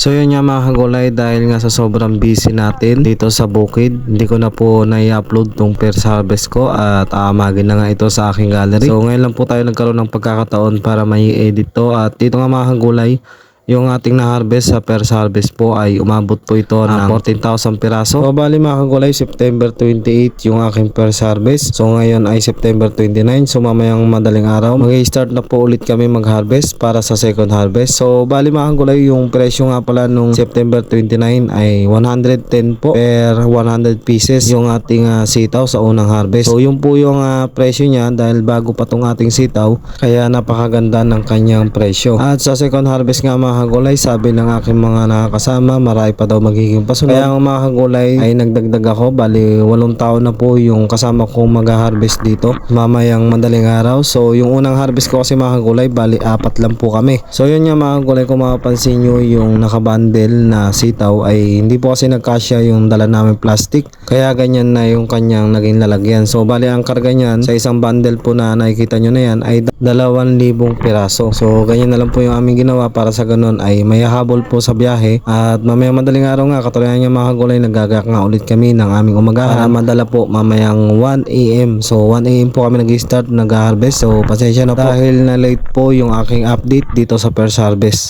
So yun nga mga kagulay, dahil nga sa sobrang busy natin dito sa bukid, hindi ko na po nai-upload tong first harvest ko at aamagin na nga ito sa aking gallery. So ngayon lang po tayo nagkaroon ng pagkakataon para may edit to, at dito nga mga kagulay, yung ating na-harvest sa first harvest po ay umabot po ito ng 14,000 piraso. So bali mga kagulay, September 28 yung aking first harvest. So ngayon ay September 29. So mamayang madaling araw mag-start na po ulit kami mag-harvest para sa second harvest. So bali mga kagulay, yung presyo nga pala nung September 29 ay 110 po per 100 pieces yung ating sitaw sa unang harvest. So yun po yung presyo niya, dahil bago pa tong ating sitaw, kaya napakaganda ng kanyang presyo. At sa second harvest nga mga kagulay, sabi ng aking mga nakakasama, marami pa daw magiging pasunod. Kaya ang mga kagulay ay nagdagdag ako, bali 8 tao na po yung kasama ko mag-harvest dito mamayang madaling araw. So yung unang harvest ko kasi mga kagulay, bali 4 lang po kami. So yun nga mga kagulay, kung mapapansin nyo yung nakabundle na sitaw ay hindi po kasi nagkasya yung dala namin plastic, kaya ganyan na yung kanyang naging lalagyan. So bali ang karga niyan sa isang bundle po na nakikita nyo na yan ay 2,000 piraso. So ganyan na lang po yung aming ginawa para sa ganun ay may habol po sa biyahe. At mamaya madaling araw nga, katulad niya mga kagulay, nagagayak nga ulit kami ng aming umagahan para madala po mamayang 1 AM. So 1 AM po kami nag-start nag-harvest. So pasensya na po dahil na late po yung aking update dito sa first harvest.